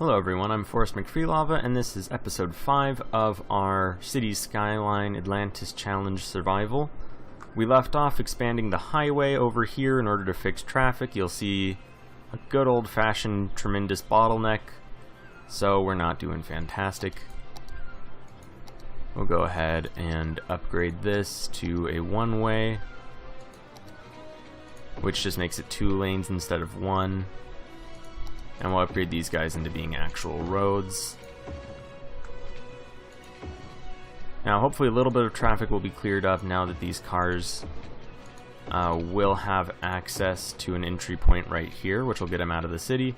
Hello everyone, I'm Forrest McFreelava, and this is episode 5 of our Cities Skyline Atlantis Challenge Survival. We left off expanding the highway over here in order to fix traffic. You'll see a good old-fashioned tremendous bottleneck, so we're not doing fantastic. We'll go ahead and upgrade this to a one-way, which just makes it 2 lanes instead of 1. And we'll upgrade these guys into being actual roads. Now hopefully a little bit of traffic will be cleared up now that these cars will have access to an entry point right here, which will get them out of the city.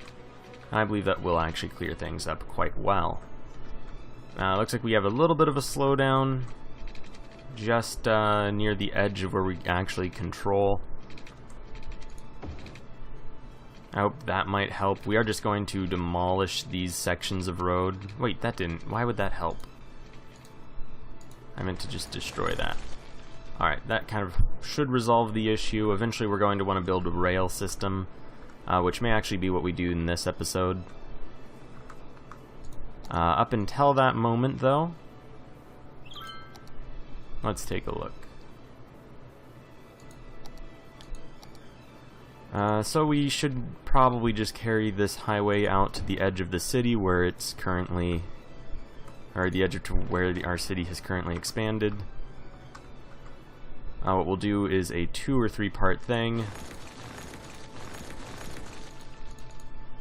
And I believe that will actually clear things up quite well. Looks like we have a little bit of a slowdown just near the edge of where we actually control. I hope that might help. We are just going to demolish these sections of road. Wait, that didn't. Why would that help? I meant to just destroy that. Alright, that kind of should resolve the issue. Eventually we're going to want to build a rail system, which may actually be what we do in this episode. Up until that moment, though, let's take a look. So we should probably just carry this highway out to the edge of the city where it's currently, or the edge of where our city has currently expanded. What we'll do is a 2 or 3 part thing.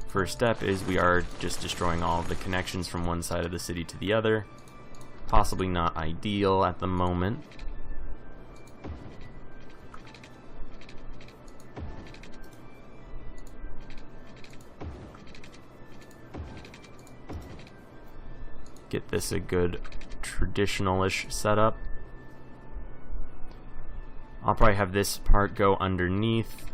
First step is we are just destroying all of the connections from one side of the city to the other. Possibly not ideal at the moment. Get this a good traditional-ish setup. I'll probably have this part go underneath.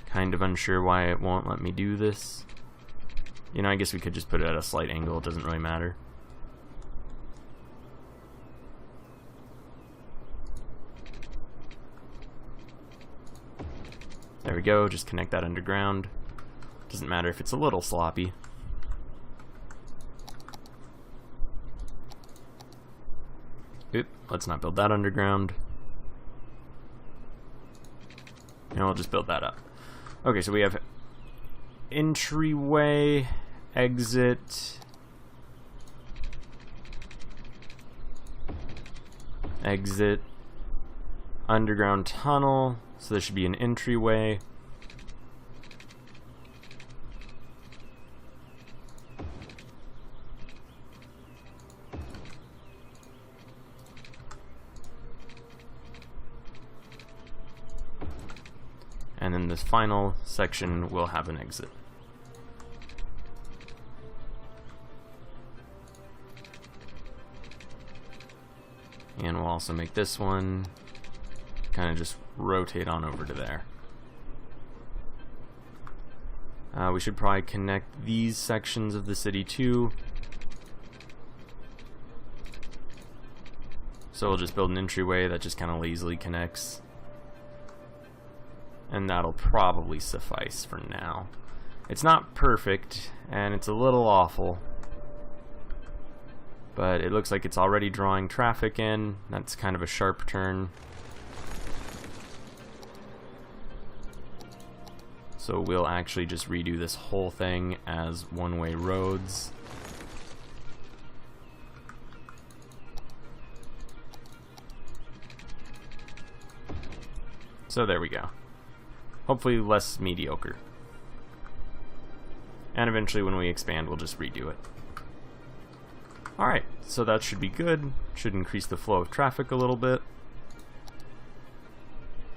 Kind of unsure why it won't let me do this. You know, I guess we could just put it at a slight angle, it doesn't really matter. There we go, just connect that underground. Doesn't matter if it's a little sloppy. Oop, let's not build that underground. And we'll just build that up. Okay, so we have entryway, exit, exit, underground tunnel. So there should be an entryway. And then this final section will have an exit. And we'll also make this one kind of just rotate on over to there. We should probably connect these sections of the city too. So we'll just build an entryway that just kind of lazily connects. And that'll probably suffice for now. It's not perfect, and it's a little awful. But it looks like it's already drawing traffic in. That's kind of a sharp turn. So we'll actually just redo this whole thing as one-way roads. So there we go. Hopefully less mediocre. And eventually when we expand, we'll just redo it. Alright, so that should be good. Should increase the flow of traffic a little bit.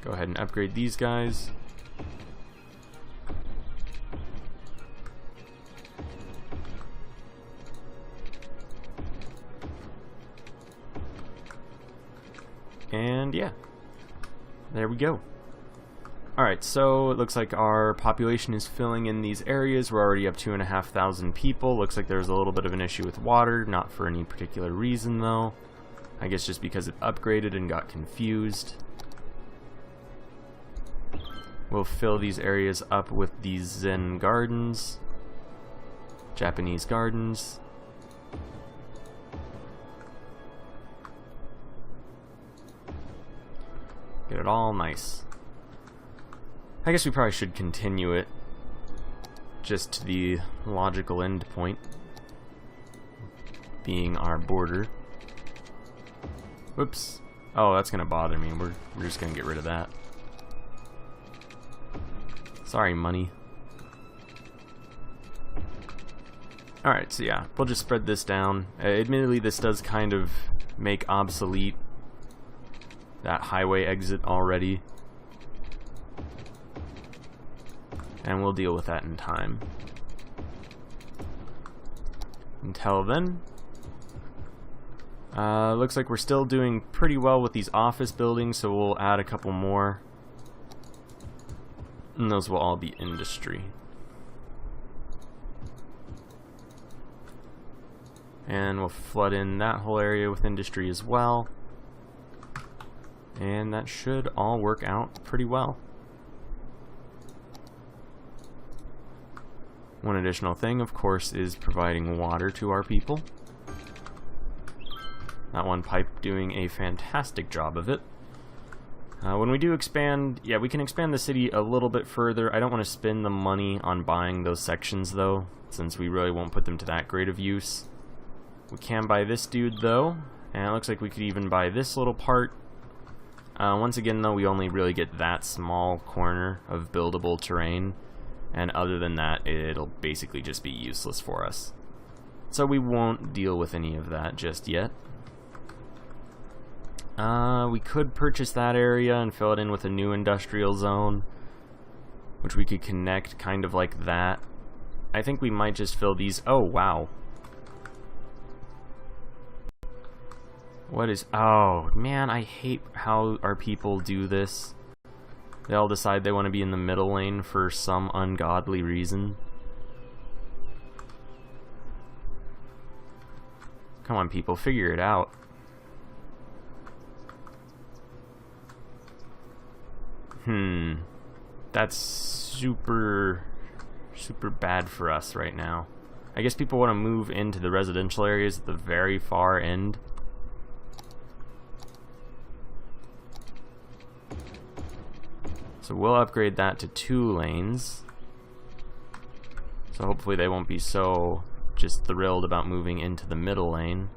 Go ahead and upgrade these guys. And yeah, there we go. Alright, so it looks like our population is filling in these areas. We're already up 2,500 people. Looks like there's a little bit of an issue with water, not for any particular reason though. I guess just because it upgraded and got confused. We'll fill these areas up with these Zen gardens, Japanese gardens. Get it all nice. I guess we probably should continue it just to the logical end point, being our border. Whoops. Oh, that's gonna bother me. We're just gonna get rid of that. Sorry, money. Alright, so yeah, we'll just spread this down. Admittedly, this does kind of make obsolete that highway exit already. And we'll deal with that in time. Until then, looks like we're still doing pretty well with these office buildings, so we'll add a couple more. And those will all be industry. And we'll flood in that whole area with industry as well. And that should all work out pretty well. One additional thing, of course, is providing water to our people. That one pipe doing a fantastic job of it. When we do expand, yeah, we can expand the city a little bit further. I don't want to spend the money on buying those sections, though, since we really won't put them to that great of use. We can buy this dude, though, and it looks like we could even buy this little part. Once again, though, we only really get that small corner of buildable terrain, and other than that, it'll basically just be useless for us. So we won't deal with any of that just yet. We could purchase that area and fill it in with a new industrial zone, which we could connect kind of like that. I think we might just fill these. Oh, wow. What is... Oh, man, I hate how our people do this. They all decide they want to be in the middle lane for some ungodly reason. Come on, people, figure it out. That's super bad for us right now. I guess people want to move into the residential areas at the very far end. So we'll upgrade that to 2 lanes. So hopefully they won't be so just thrilled about moving into the middle lane.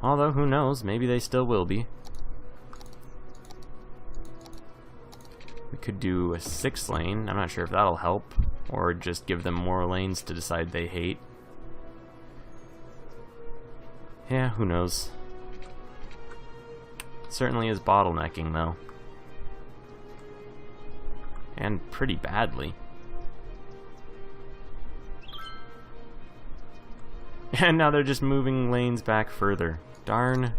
Although, who knows, maybe they still will be. We could do a 6 lane. I'm not sure if that'll help, or just give them more lanes to decide they hate. Yeah, who knows. Certainly is bottlenecking, though. And pretty badly. And now they're just moving lanes back further. Darn.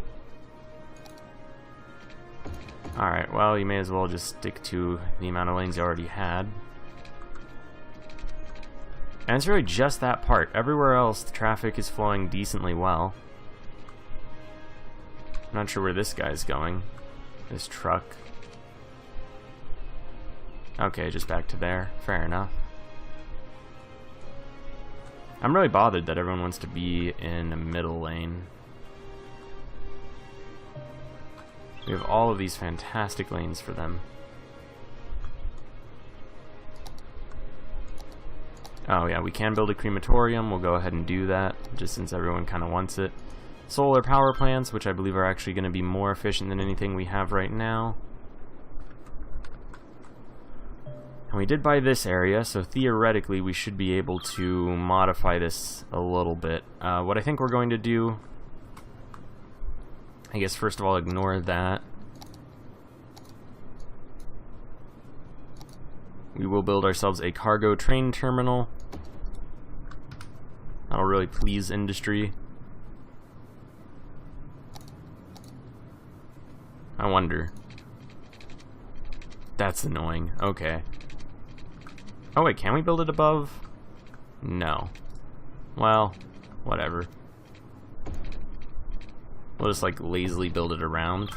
Alright, well, you may as well just stick to the amount of lanes you already had. And it's really just that part. Everywhere else, the traffic is flowing decently well. I'm not sure where this guy's going. This truck. Okay, just back to there. Fair enough. I'm really bothered that everyone wants to be in a middle lane. We have all of these fantastic lanes for them. Oh yeah, we can build a crematorium. We'll go ahead and do that, just since everyone kind of wants it. Solar power plants, which I believe are actually going to be more efficient than anything we have right now. And we did buy this area, so theoretically we should be able to modify this a little bit. What I think we're going to do, I guess first of all, ignore that. We will build ourselves a cargo train terminal. That'll really please industry. I wonder. That's annoying. Okay. Oh wait, can we build it above? No. Well, whatever. We'll just like lazily build it around.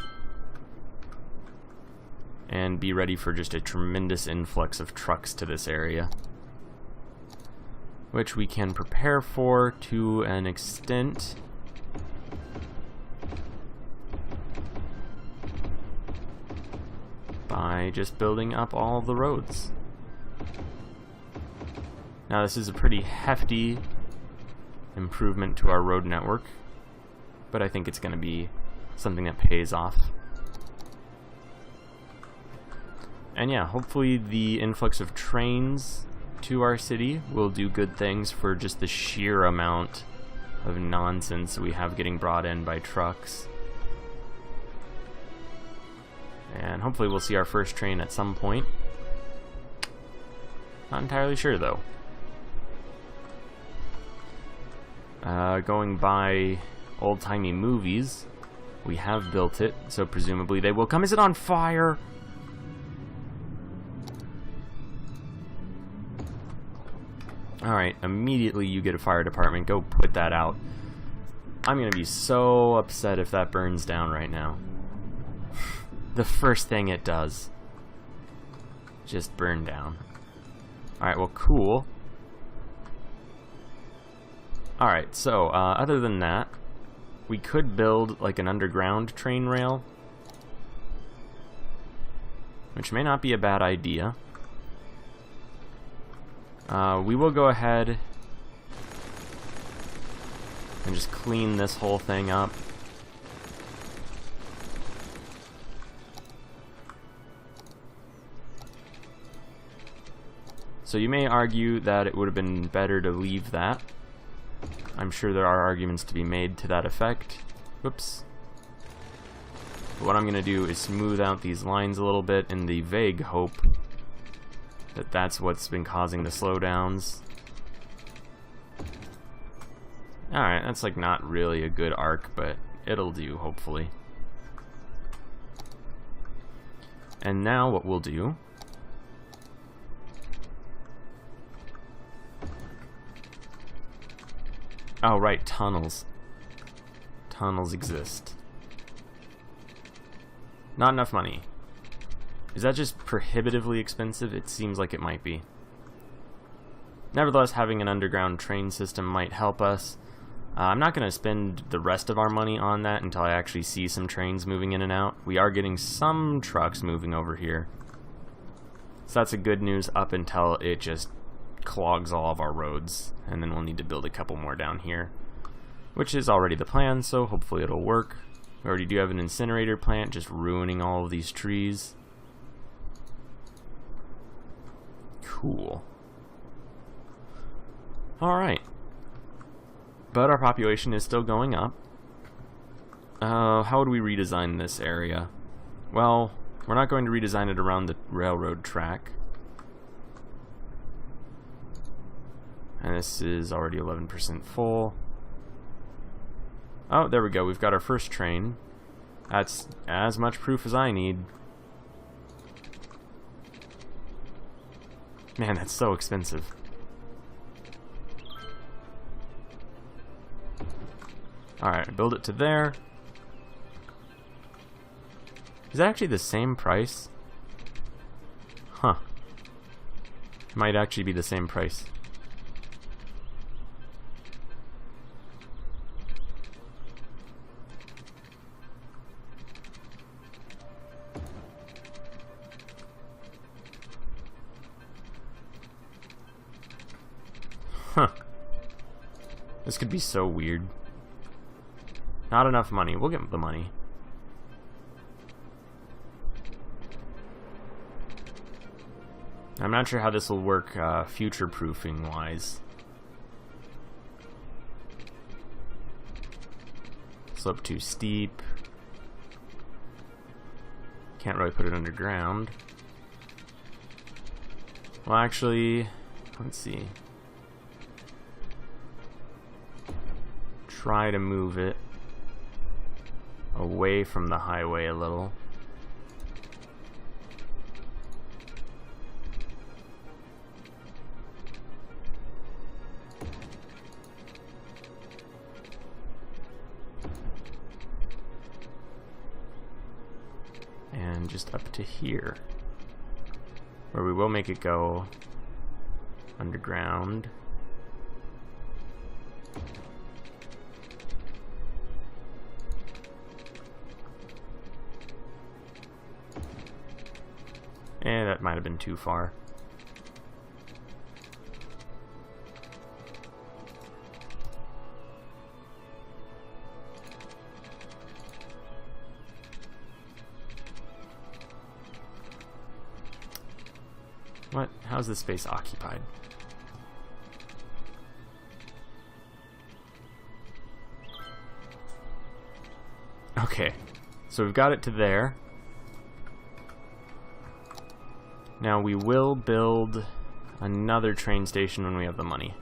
and be ready for just a tremendous influx of trucks to this area, which we can prepare for to an extent. By just building up all the roads. Now this is a pretty hefty improvement to our road network, but I think it's going to be something that pays off. And yeah, hopefully the influx of trains to our city will do good things for just the sheer amount of nonsense we have getting brought in by trucks. And hopefully we'll see our first train at some point. Not entirely sure though. Going by old-timey movies, we have built it, so presumably they will come. Is it on fire? Alright, immediately you get a fire department. Go put that out. I'm gonna be so upset if that burns down right now. The first thing it does, just burn down. Alright, well, cool. Alright, so, other than that, we could build, like, an underground train rail, which may not be a bad idea. We will go ahead and just clean this whole thing up. So you may argue that it would have been better to leave that. I'm sure there are arguments to be made to that effect. Whoops. But what I'm going to do is smooth out these lines a little bit in the vague hope that that's what's been causing the slowdowns. Alright, that's like not really a good arc, but it'll do, hopefully. And now what we'll do oh, right, tunnels. Tunnels exist. Not enough money. Is that just prohibitively expensive? It seems like it might be. Nevertheless, having an underground train system might help us. I'm not going to spend the rest of our money on that until I actually see some trains moving in and out. We are getting some trucks moving over here. So that's a good news up until it just clogs all of our roads, and then we'll need to build a couple more down here, which is already the plan, so hopefully it'll work. We already do have an incinerator plant just ruining all of these trees. Cool. Alright. But our population is still going up. How would we redesign this area? Well, we're not going to redesign it around the railroad track. And this is already 11% full. Oh, there we go. We've got our first train. That's as much proof as I need. Man, that's so expensive. Alright, build it to there. Is that actually the same price? Huh. Might actually be the same price. Huh. This could be so weird. Not enough money. We'll get the money. I'm not sure how this will work future-proofing wise. Slope too steep. Can't really put it underground. Well, actually, let's see. Try to move it away from the highway a little. and just up to here, where we will make it go underground. And that might have been too far. What? How's this space occupied? Okay, so we've got it to there. Now we will build another train station when we have the money.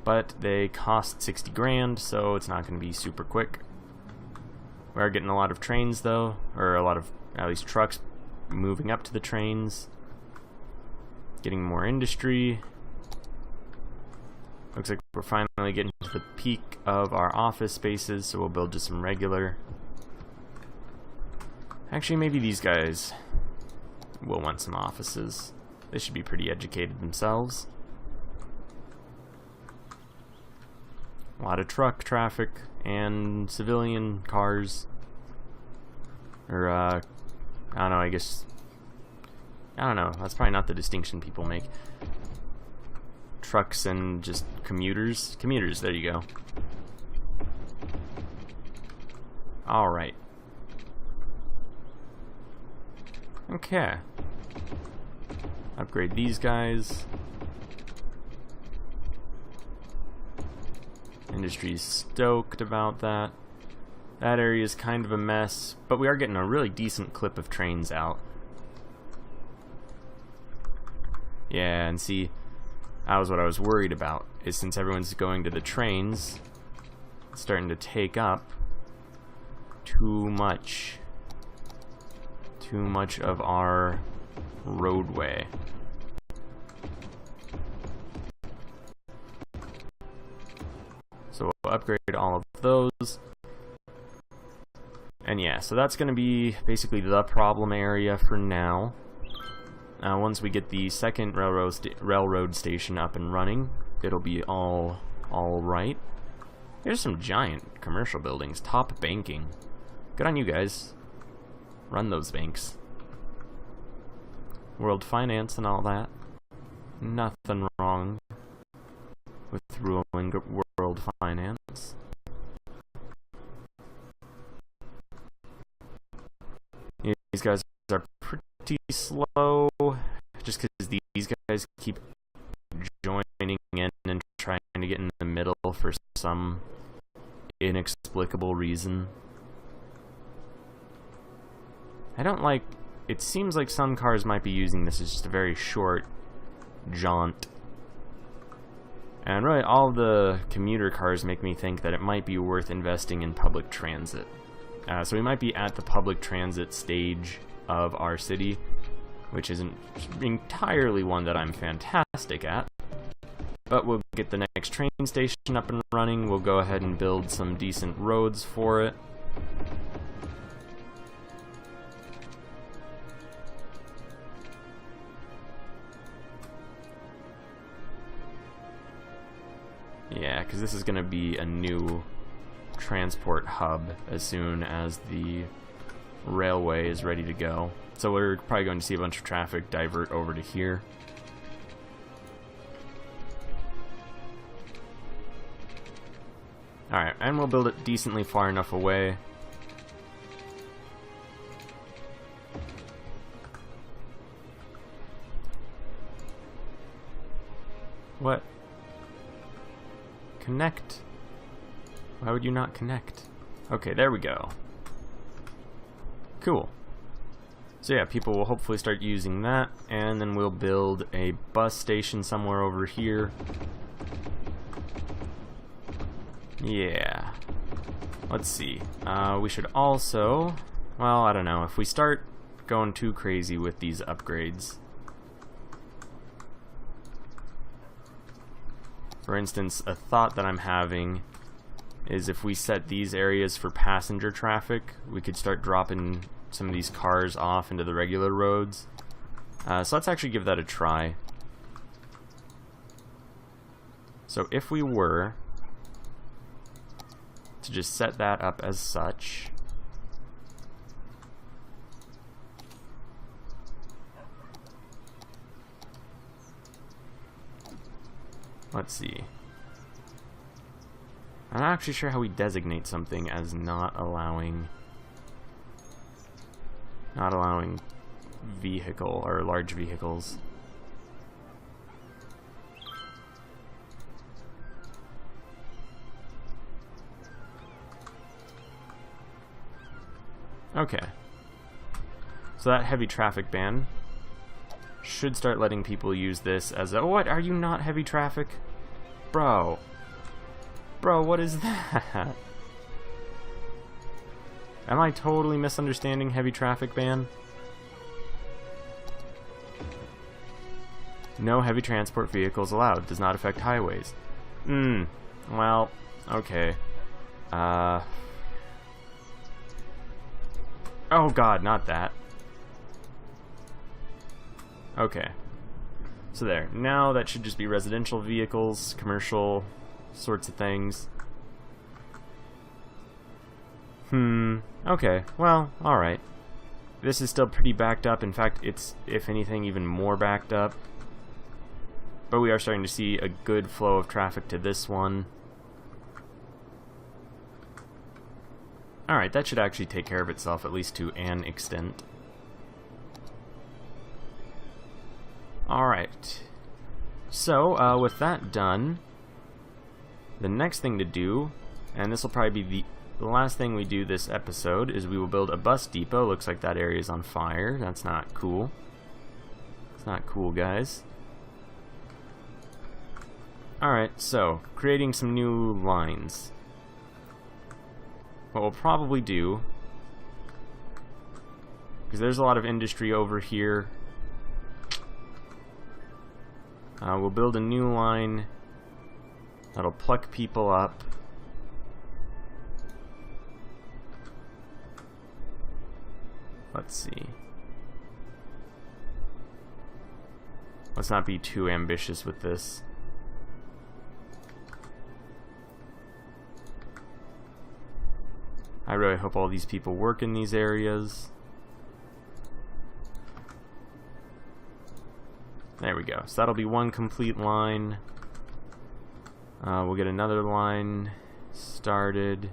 But they cost 60 grand, so it's not going to be super quick. We are getting a lot of trains though, or a lot of, at least, trucks moving up to the trains. Getting more industry. Looks like we're finally getting to the peak of our office spaces, so we'll build just some regular. Actually, maybe these guys will want some offices. They should be pretty educated themselves. A lot of truck traffic and civilian cars. Or, I don't know, I don't know, that's probably not the distinction people make. Trucks and just commuters. Commuters, there you go. Alright. Okay. Upgrade these guys. Industry's stoked about that. That area is kind of a mess, but we are getting a really decent clip of trains out. Yeah, and see, that was what I was worried about, is since everyone's going to the trains, it's starting to take up too much of our roadway. So we'll upgrade all of those. And yeah, so that's going to be basically the problem area for now. Once we get the second railroad station up and running, it'll be all right. There's some giant commercial buildings. Top banking. Good on you guys. Run those banks. World finance and all that. Nothing wrong with ruling world finance. These guys are pretty slow, just because these guys keep joining in and trying to get in the middle for some inexplicable reason. I don't like... It seems like some cars might be using this as just a very short jaunt. And really, all the commuter cars make me think that it might be worth investing in public transit. So we might be at the public transit stage of our city, which isn't entirely one that I'm fantastic at. But we'll get the next train station up and running. We'll go ahead and build some decent roads for it. Yeah, because this is going to be a new transport hub as soon as the railway is ready to go. So we're probably going to see a bunch of traffic divert over to here. Alright, and we'll build it decently far enough away. What? Connect. Why would you not connect? Okay, there we go. Cool. So yeah, people will hopefully start using that, and then we'll build a bus station somewhere over here. Yeah. Let's see. We should also... Well, I don't know. If we start going too crazy with these upgrades... For instance, a thought that I'm having is if we set these areas for passenger traffic, we could start dropping some of these cars off into the regular roads. So let's actually give that a try. So if we were to just set that up as such, let's see. I'm not actually sure how we designate something as not allowing vehicle or large vehicles. Okay. So that heavy traffic ban should start letting people use this as a... What? Are you not heavy traffic? Bro. Bro, what is that? Am I totally misunderstanding heavy traffic ban? No heavy transport vehicles allowed. Does not affect highways. Well, okay. Oh god, not that. Okay. So there. Now that should just be residential vehicles, commercial sorts of things. Okay. Well, alright. This is still pretty backed up. In fact, it's, if anything, even more backed up. But we are starting to see a good flow of traffic to this one. Alright, that should actually take care of itself, at least to an extent. Alright. So, with that done, the next thing to do, and this will probably be the last thing we do this episode, is we will build a bus depot. Looks like that area is on fire. That's not cool. It's not cool, guys. Alright, so, creating some new lines. What we'll probably do, because there's a lot of industry over here, we'll build a new line that'll pluck people up. Let's see. Let's not be too ambitious with this. I really hope all these people work in these areas. There we go. So that'll be one complete line. We'll get another line started.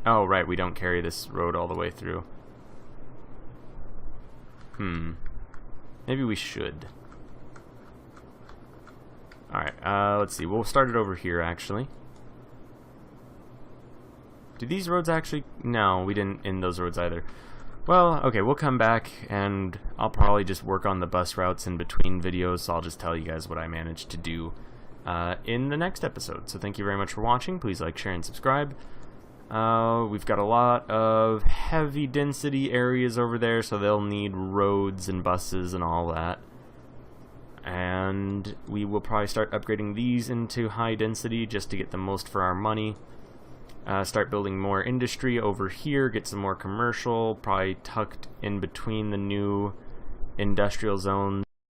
Oh, right, we don't carry this road all the way through. Maybe we should. Alright, let's see. We'll start it over here, actually. Do these roads actually... No, we didn't end those roads either. Well, okay, we'll come back, and I'll probably just work on the bus routes in between videos, so I'll just tell you guys what I managed to do in the next episode. So thank you very much for watching. Please like, share, and subscribe. We've got a lot of heavy density areas over there, so they'll need roads and buses and all that. And we will probably start upgrading these into high density just to get the most for our money. Start building more industry over here, get some more commercial, probably tucked in between the new industrial zones.